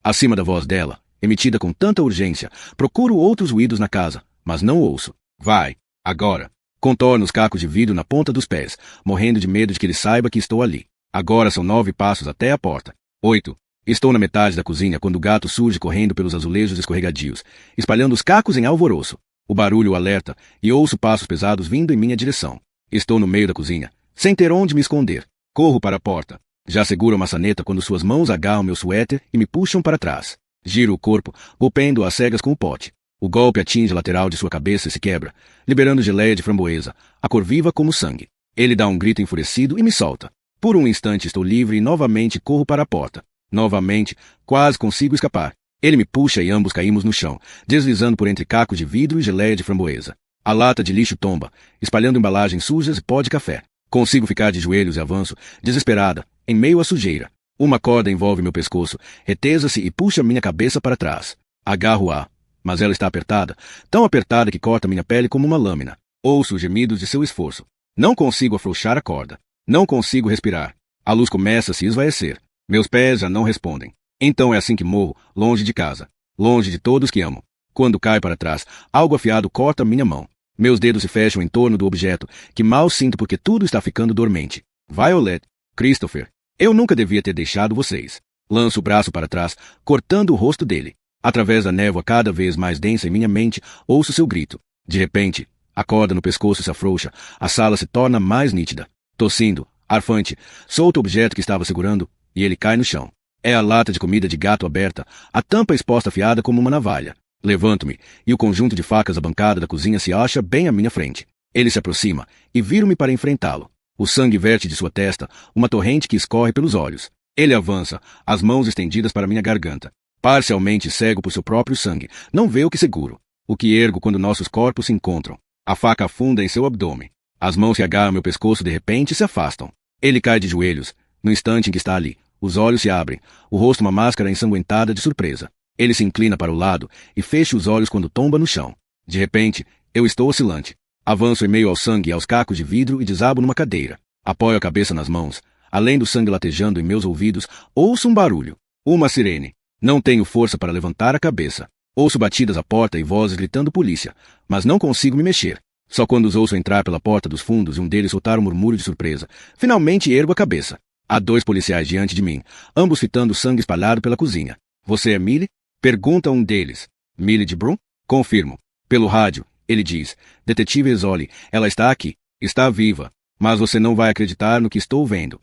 Acima da voz dela, emitida com tanta urgência, procuro outros ruídos na casa, mas não ouço. Vai, agora. Contorno os cacos de vidro na ponta dos pés, morrendo de medo de que ele saiba que estou ali. Agora são 9 passos até a porta. 8. Estou na metade da cozinha quando o gato surge correndo pelos azulejos escorregadios, espalhando os cacos em alvoroço. O barulho o alerta e ouço passos pesados vindo em minha direção. Estou no meio da cozinha, sem ter onde me esconder. Corro para a porta. Já seguro a maçaneta quando suas mãos agarram meu suéter e me puxam para trás. Giro o corpo, golpeando às cegas com o pote. O golpe atinge a lateral de sua cabeça e se quebra, liberando geleia de framboesa, a cor viva como sangue. Ele dá um grito enfurecido e me solta. Por um instante estou livre e novamente corro para a porta. Novamente, quase consigo escapar. Ele me puxa e ambos caímos no chão, deslizando por entre cacos de vidro e geleia de framboesa. A lata de lixo tomba, espalhando embalagens sujas e pó de café. Consigo ficar de joelhos e avanço, desesperada, em meio à sujeira. Uma corda envolve meu pescoço, retesa-se e puxa minha cabeça para trás. Agarro-a, mas ela está apertada, tão apertada que corta minha pele como uma lâmina. Ouço os gemidos de seu esforço. Não consigo afrouxar a corda. Não consigo respirar. A luz começa a se esvaecer. Meus pés já não respondem. Então é assim que morro, longe de casa. Longe de todos que amo. Quando caio para trás, algo afiado corta minha mão. Meus dedos se fecham em torno do objeto, que mal sinto porque tudo está ficando dormente. Violet, Christopher, eu nunca devia ter deixado vocês. Lanço o braço para trás, cortando o rosto dele. Através da névoa cada vez mais densa em minha mente, ouço seu grito. De repente, a corda no pescoço se afrouxa, a sala se torna mais nítida. Tossindo, arfante, solto o objeto que estava segurando, e ele cai no chão. É a lata de comida de gato aberta, a tampa exposta afiada como uma navalha. Levanto-me, e o conjunto de facas da bancada da cozinha se acha bem à minha frente. Ele se aproxima, e viro-me para enfrentá-lo. O sangue verte de sua testa, uma torrente que escorre pelos olhos. Ele avança, as mãos estendidas para minha garganta. Parcialmente cego por seu próprio sangue, não vê o que seguro. O que ergo quando nossos corpos se encontram. A faca afunda em seu abdômen. As mãos que agarram meu pescoço de repente se afastam. Ele cai de joelhos, no instante em que está ali. Os olhos se abrem, o rosto uma máscara ensanguentada de surpresa. Ele se inclina para o lado e fecha os olhos quando tomba no chão. De repente, eu estou oscilante. Avanço em meio ao sangue e aos cacos de vidro e desabo numa cadeira. Apoio a cabeça nas mãos. Além do sangue latejando em meus ouvidos, ouço um barulho. Uma sirene. Não tenho força para levantar a cabeça. Ouço batidas à porta e vozes gritando polícia, mas não consigo me mexer. Só quando os ouço entrar pela porta dos fundos e um deles soltar um murmúrio de surpresa, finalmente ergo a cabeça. Há 2 policiais diante de mim, ambos fitando sangue espalhado pela cozinha. Você é Millie? Pergunta um deles. Millie de Brum? Confirmo. Pelo rádio, ele diz. Detetive Rizzoli, ela está aqui. Está viva. Mas você não vai acreditar no que estou vendo.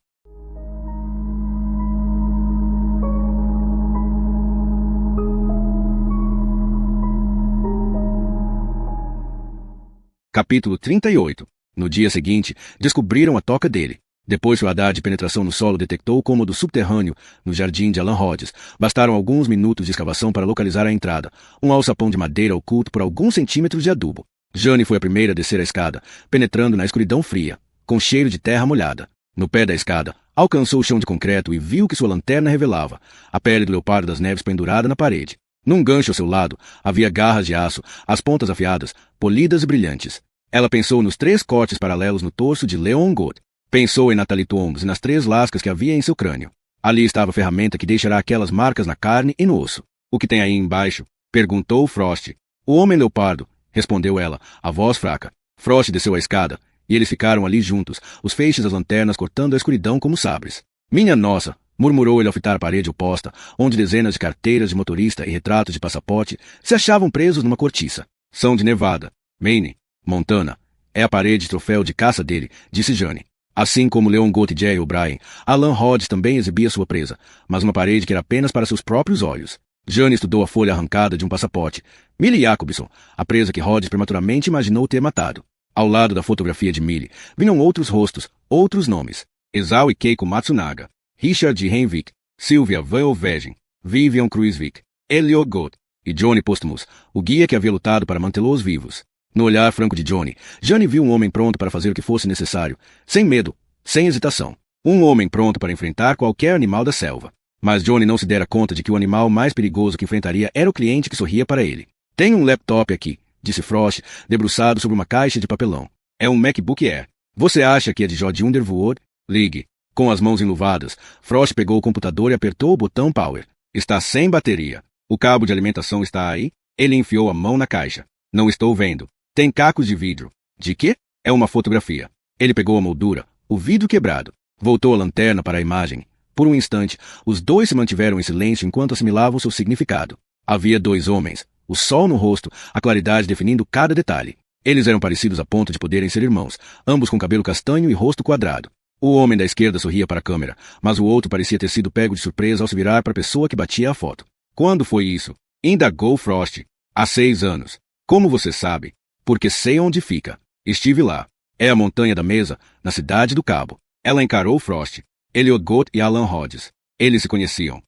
Capítulo 38. No dia seguinte, descobriram a toca dele. Depois que o radar de penetração no solo detectou o cômodo subterrâneo no jardim de Alan Rhodes, bastaram alguns minutos de escavação para localizar a entrada, um alçapão de madeira oculto por alguns centímetros de adubo. Jane foi a primeira a descer a escada, penetrando na escuridão fria, com cheiro de terra molhada. No pé da escada, alcançou o chão de concreto e viu que sua lanterna revelava, a pele do leopardo das neves pendurada na parede. Num gancho ao seu lado, havia garras de aço, as pontas afiadas, polidas e brilhantes. Ela pensou nos 3 cortes paralelos no torso de Leon Gold. Pensou em Natalie Tombs e nas 3 lascas que havia em seu crânio. Ali estava a ferramenta que deixará aquelas marcas na carne e no osso. O que tem aí embaixo? Perguntou Frost. O homem leopardo, respondeu ela, a voz fraca. Frost desceu a escada, e eles ficaram ali juntos, os feixes das lanternas cortando a escuridão como sabres. Minha nossa, murmurou ele ao fitar a parede oposta, onde dezenas de carteiras de motorista e retratos de passaporte se achavam presos numa cortiça. São de Nevada, Maine, Montana. É a parede de troféu de caça dele, disse Jane. Assim como Leon Gold e Jerry O'Brien, Alan Rhodes também exibia sua presa, mas uma parede que era apenas para seus próprios olhos. Jane estudou a folha arrancada de um passaporte. Millie Jacobson, a presa que Rhodes prematuramente imaginou ter matado. Ao lado da fotografia de Millie, vinham outros rostos, outros nomes. Esau e Keiko Matsunaga, Richard Henwick, Sylvia Van Ovegen, Vivian Kruisvik, Elliot Gold e Johnny Postmus, o guia que havia lutado para mantê-los vivos. No olhar franco de Johnny, Jane viu um homem pronto para fazer o que fosse necessário, sem medo, sem hesitação. Um homem pronto para enfrentar qualquer animal da selva. Mas Johnny não se dera conta de que o animal mais perigoso que enfrentaria era o cliente que sorria para ele. Tem um laptop aqui, disse Frost, debruçado sobre uma caixa de papelão. É um MacBook Air. Você acha que é de Jody Underwood? Ligue. Com as mãos enluvadas, Frost pegou o computador e apertou o botão Power. Está sem bateria. O cabo de alimentação está aí? Ele enfiou a mão na caixa. Não estou vendo. Tem cacos de vidro. De quê? É uma fotografia. Ele pegou a moldura, o vidro quebrado. Voltou a lanterna para a imagem. Por um instante, os dois se mantiveram em silêncio enquanto assimilavam seu significado. Havia 2 homens, o sol no rosto, a claridade definindo cada detalhe. Eles eram parecidos a ponto de poderem ser irmãos, ambos com cabelo castanho e rosto quadrado. O homem da esquerda sorria para a câmera, mas o outro parecia ter sido pego de surpresa ao se virar para a pessoa que batia a foto. Quando foi isso? Indagou Frost. Há 6 anos. Como você sabe? Porque sei onde fica. Estive lá. É a montanha da mesa, na cidade do Cabo. Ela encarou Frost, Elliot Gold e Alan Rhodes. Eles se conheciam.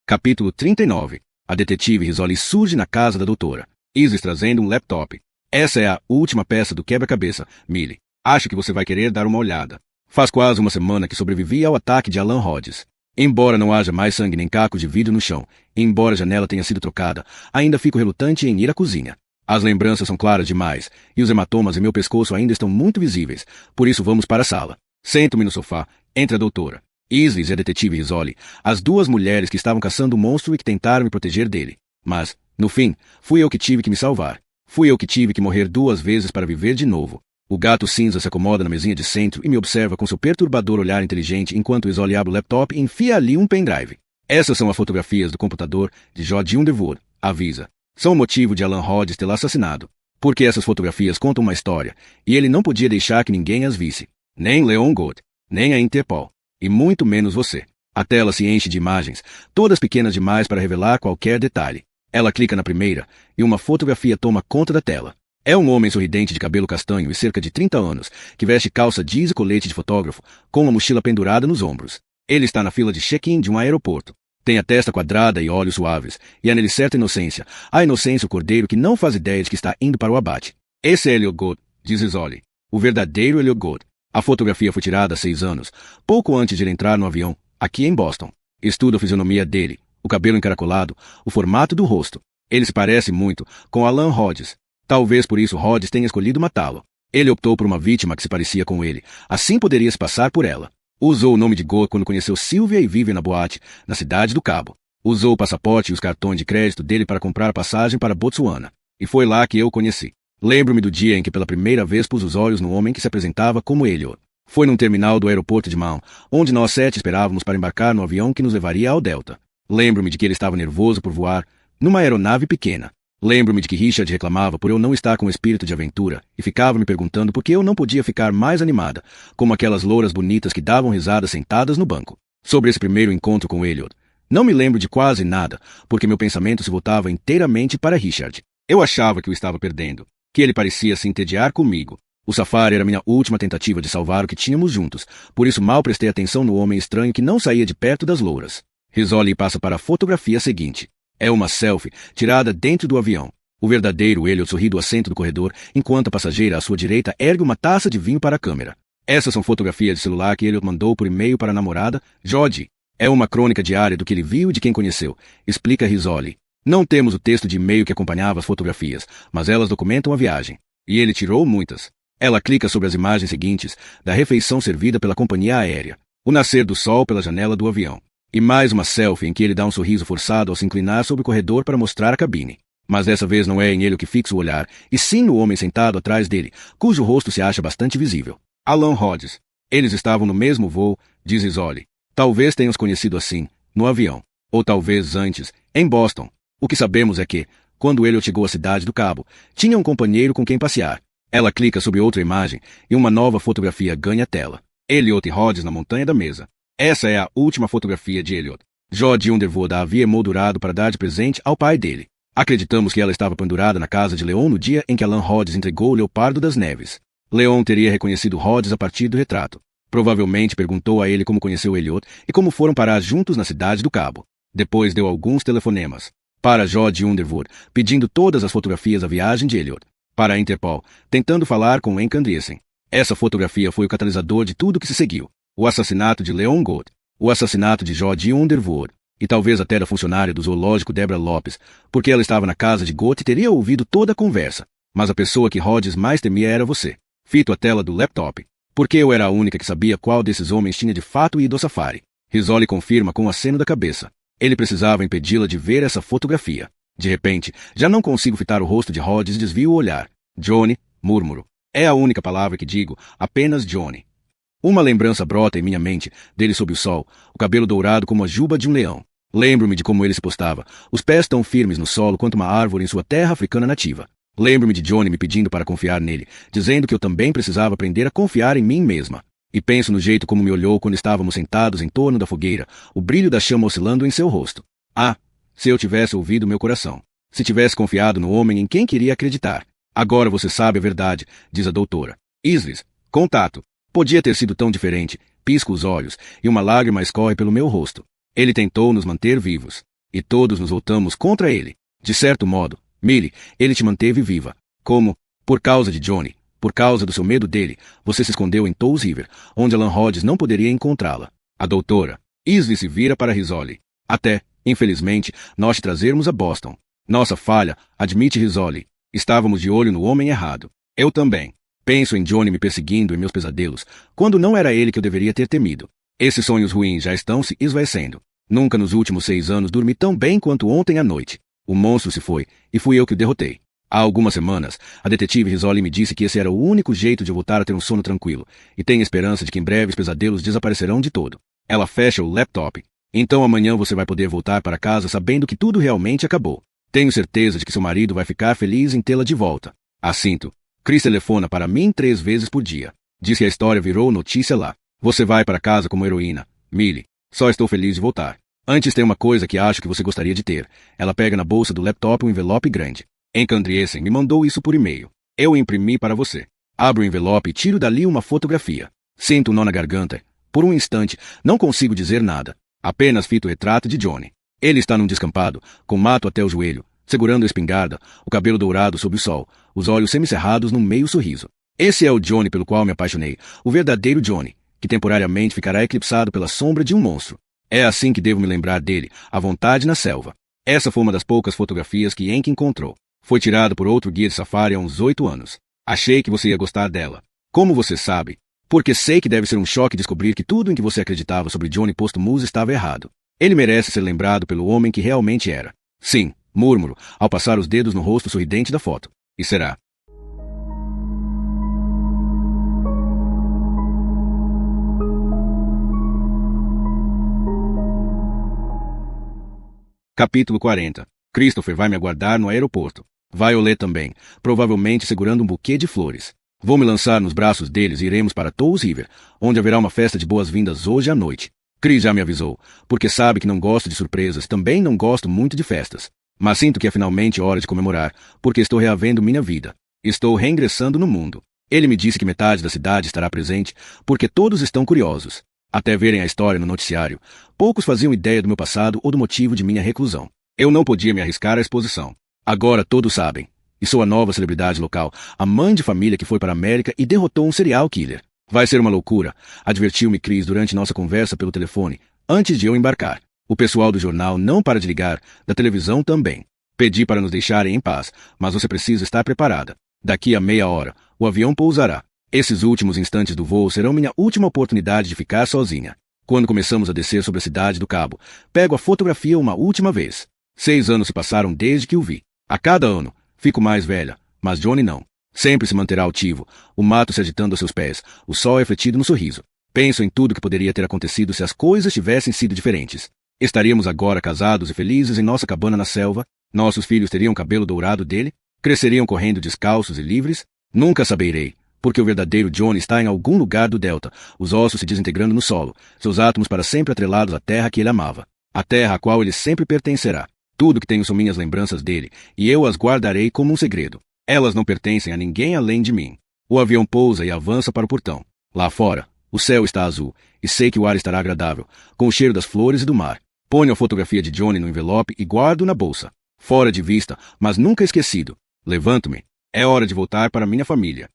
Capítulo 39. A detetive Rizzoli surge na casa da doutora. Isis trazendo um laptop. Essa é a última peça do quebra-cabeça, Millie. Acho que você vai querer dar uma olhada. Faz quase uma semana que sobrevivi ao ataque de Alan Rhodes. Embora não haja mais sangue nem cacos de vidro no chão, e embora a janela tenha sido trocada, ainda fico relutante em ir à cozinha. As lembranças são claras demais, e os hematomas em meu pescoço ainda estão muito visíveis, por isso vamos para a sala. Sento-me no sofá, entre a doutora, Isis e a detetive Rizzoli, as 2 mulheres que estavam caçando o monstro e que tentaram me proteger dele. Mas, no fim, fui eu que tive que me salvar. Fui eu que tive que morrer 2 vezes para viver de novo. O gato cinza se acomoda na mesinha de centro e me observa com seu perturbador olhar inteligente enquanto Rizzoli abre o laptop e enfia ali um pendrive. Essas são as fotografias do computador de Jody Underwood, avisa. São o motivo de Alan Rhodes tê-la assassinado. Porque essas fotografias contam uma história, e ele não podia deixar que ninguém as visse. Nem Leon Gold, nem a Interpol, e muito menos você. A tela se enche de imagens, todas pequenas demais para revelar qualquer detalhe. Ela clica na primeira, e uma fotografia toma conta da tela. É um homem sorridente de cabelo castanho e cerca de 30 anos, que veste calça jeans e colete de fotógrafo, com uma mochila pendurada nos ombros. Ele está na fila de check-in de um aeroporto. Tem a testa quadrada e olhos suaves, e há nele certa inocência. A inocência o cordeiro que não faz ideia de que está indo para o abate. Esse é Elliot Gould, diz Rizzoli. O verdadeiro Elliot Gould. A fotografia foi tirada há 6 anos, pouco antes de ele entrar no avião, aqui em Boston. Estudo a fisionomia dele, o cabelo encaracolado, o formato do rosto. Ele se parece muito com Alan Hodges. Talvez por isso Hodges tenha escolhido matá-lo. Ele optou por uma vítima que se parecia com ele. Assim poderia se passar por ela. Usou o nome de Gould quando conheceu Sylvia e Vivian na boate, na cidade do Cabo. Usou o passaporte e os cartões de crédito dele para comprar a passagem para Botsuana. E foi lá que eu o conheci. Lembro-me do dia em que pela primeira vez pus os olhos no homem que se apresentava como Elliot. Foi num terminal do aeroporto de Mount, onde nós 7 esperávamos para embarcar no avião que nos levaria ao Delta. Lembro-me de que ele estava nervoso por voar numa aeronave pequena. Lembro-me de que Richard reclamava por eu não estar com espírito de aventura e ficava me perguntando por que eu não podia ficar mais animada, como aquelas louras bonitas que davam risadas sentadas no banco. Sobre esse primeiro encontro com Elliot, não me lembro de quase nada, porque meu pensamento se voltava inteiramente para Richard. Eu achava que o estava perdendo, que ele parecia se entediar comigo. O safari era minha última tentativa de salvar o que tínhamos juntos, por isso mal prestei atenção no homem estranho que não saía de perto das louras. Rizzoli passa para a fotografia seguinte. É uma selfie tirada dentro do avião. O verdadeiro Elliot sorri do assento do corredor, enquanto a passageira à sua direita ergue uma taça de vinho para a câmera. Essas são fotografias de celular que Elliot mandou por e-mail para a namorada, Jodie. É uma crônica diária do que ele viu e de quem conheceu, explica Rizzoli. Não temos o texto de e-mail que acompanhava as fotografias, mas elas documentam a viagem. E ele tirou muitas. Ela clica sobre as imagens seguintes da refeição servida pela companhia aérea, o nascer do sol pela janela do avião, e mais uma selfie em que ele dá um sorriso forçado ao se inclinar sobre o corredor para mostrar a cabine. Mas dessa vez não é em ele o que fixa o olhar, e sim no homem sentado atrás dele, cujo rosto se acha bastante visível. Alan Hodges. Eles estavam no mesmo voo, diz Rizzoli. Talvez tenham se conhecido assim, no avião, ou talvez antes, em Boston. O que sabemos é que, quando Elliot chegou à cidade do Cabo, tinha um companheiro com quem passear. Ela clica sobre outra imagem e uma nova fotografia ganha tela. Elliot e Hodges na montanha da mesa. Essa é a última fotografia de Elliot. Jodie Underwood a havia emoldurado para dar de presente ao pai dele. Acreditamos que ela estava pendurada na casa de Leon no dia em que Alan Hodges entregou o Leopardo das Neves. Leon teria reconhecido Hodges a partir do retrato. Provavelmente perguntou a ele como conheceu Elliot e como foram parar juntos na cidade do Cabo. Depois deu alguns telefonemas para Jodie Underwood, pedindo todas as fotografias da viagem de Elliot. Para a Interpol, tentando falar com Ann Andreessen. Essa fotografia foi o catalisador de tudo que se seguiu. O assassinato de Leon Gould, o assassinato de Jodie Underwood, e talvez até da funcionária do zoológico Deborah Lopes, porque ela estava na casa de Gould e teria ouvido toda a conversa. Mas a pessoa que Hodges mais temia era você. Fito a tela do laptop. Porque eu era a única que sabia qual desses homens tinha de fato ido ao safari. Rizzoli confirma com um aceno da cabeça. Ele precisava impedi-la de ver essa fotografia. De repente, já não consigo fitar o rosto de Hodges e desvio o olhar. Johnny, murmuro. É a única palavra que digo, apenas Johnny. Uma lembrança brota em minha mente, dele sob o sol, o cabelo dourado como a juba de um leão. Lembro-me de como ele se postava, os pés tão firmes no solo quanto uma árvore em sua terra africana nativa. Lembro-me de Johnny me pedindo para confiar nele, dizendo que eu também precisava aprender a confiar em mim mesma. E penso no jeito como me olhou quando estávamos sentados em torno da fogueira, o brilho da chama oscilando em seu rosto. Ah! Se eu tivesse ouvido meu coração. Se tivesse confiado no homem em quem queria acreditar. Agora você sabe a verdade, diz a doutora. Islis, contato. Podia ter sido tão diferente. Pisco os olhos, e uma lágrima escorre pelo meu rosto. Ele tentou nos manter vivos. E todos nos voltamos contra ele. De certo modo, Millie, ele te manteve viva. Como? Por causa de Johnny. Por causa do seu medo dele, você se escondeu em Toes River, onde Alan Hodges não poderia encontrá-la. A doutora. Islis se vira para Rizzoli. Até, infelizmente, nós te trazermos a Boston. Nossa falha, admite Rizzoli. Estávamos de olho no homem errado. Eu também. Penso em Johnny me perseguindo em meus pesadelos, quando não era ele que eu deveria ter temido. Esses sonhos ruins já estão se esvaecendo. Nunca nos últimos 6 anos dormi tão bem quanto ontem à noite. O monstro se foi, e fui eu que o derrotei. Há algumas semanas, a detetive Rizzoli me disse que esse era o único jeito de eu voltar a ter um sono tranquilo, e tenho esperança de que em breve os pesadelos desaparecerão de todo. Ela fecha o laptop. Então amanhã você vai poder voltar para casa sabendo que tudo realmente acabou. Tenho certeza de que seu marido vai ficar feliz em tê-la de volta. Assinto. Chris telefona para mim 3 vezes por dia. Diz que a história virou notícia lá. Você vai para casa como heroína. Millie. Só estou feliz de voltar. Antes tem uma coisa que acho que você gostaria de ter. Ela pega na bolsa do laptop um envelope grande. Ann Andreessen me mandou isso por e-mail. Eu o imprimi para você. Abro o envelope e tiro dali uma fotografia. Sinto um nó na garganta. Por um instante, não consigo dizer nada. Apenas fito o retrato de Johnny. Ele está num descampado, com mato até o joelho, segurando a espingarda, o cabelo dourado sob o sol, os olhos semicerrados num meio sorriso. Esse é o Johnny pelo qual me apaixonei, o verdadeiro Johnny, que temporariamente ficará eclipsado pela sombra de um monstro. É assim que devo me lembrar dele, à vontade na selva. Essa foi uma das poucas fotografias que Enki encontrou. Foi tirada por outro guia de safari há uns 8 anos. Achei que você ia gostar dela. Como você sabe? Porque sei que deve ser um choque descobrir que tudo em que você acreditava sobre Johnny Postumus estava errado. Ele merece ser lembrado pelo homem que realmente era. Sim, murmuro, ao passar os dedos no rosto sorridente da foto. E será. Capítulo 40. Christopher vai me aguardar no aeroporto. Violet também, provavelmente segurando um buquê de flores. Vou me lançar nos braços deles e iremos para Toes River, onde haverá uma festa de boas-vindas hoje à noite. Chris já me avisou, porque sabe que não gosto de surpresas, também não gosto muito de festas. Mas sinto que é finalmente hora de comemorar, porque estou reavendo minha vida. Estou reingressando no mundo. Ele me disse que metade da cidade estará presente, porque todos estão curiosos. Até verem a história no noticiário, poucos faziam ideia do meu passado ou do motivo de minha reclusão. Eu não podia me arriscar à exposição. Agora todos sabem. E sou a nova celebridade local, a mãe de família que foi para a América e derrotou um serial killer. Vai ser uma loucura, advertiu-me Chris durante nossa conversa pelo telefone, antes de eu embarcar. O pessoal do jornal não para de ligar, da televisão também. Pedi para nos deixarem em paz, mas você precisa estar preparada. Daqui a meia hora, o avião pousará. Esses últimos instantes do voo serão minha última oportunidade de ficar sozinha. Quando começamos a descer sobre a cidade do Cabo, pego a fotografia uma última vez. 6 anos se passaram desde que o vi. A cada ano, fico mais velha, mas Johnny não. Sempre se manterá altivo, o mato se agitando a seus pés, o sol refletido no sorriso. Penso em tudo que poderia ter acontecido se as coisas tivessem sido diferentes. Estaríamos agora casados e felizes em nossa cabana na selva? Nossos filhos teriam o cabelo dourado dele? Cresceriam correndo descalços e livres? Nunca saberei, porque o verdadeiro Johnny está em algum lugar do delta, os ossos se desintegrando no solo, seus átomos para sempre atrelados à terra que ele amava, a terra à qual ele sempre pertencerá. Tudo que tenho são minhas lembranças dele, e eu as guardarei como um segredo. Elas não pertencem a ninguém além de mim. O avião pousa e avança para o portão. Lá fora, o céu está azul, e sei que o ar estará agradável, com o cheiro das flores e do mar. Ponho a fotografia de Johnny no envelope e guardo na bolsa. Fora de vista, mas nunca esquecido. Levanto-me. É hora de voltar para minha família.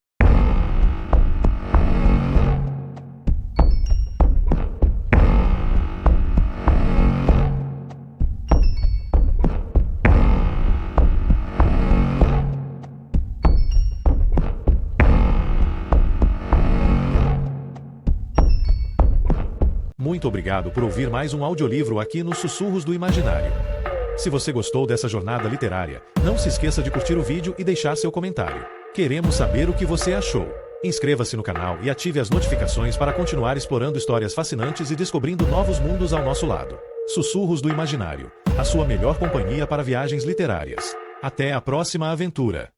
Muito obrigado por ouvir mais um audiolivro aqui nos Sussurros do Imaginário. Se você gostou dessa jornada literária, não se esqueça de curtir o vídeo e deixar seu comentário. Queremos saber o que você achou. Inscreva-se no canal e ative as notificações para continuar explorando histórias fascinantes e descobrindo novos mundos ao nosso lado. Sussurros do Imaginário, a sua melhor companhia para viagens literárias. Até a próxima aventura!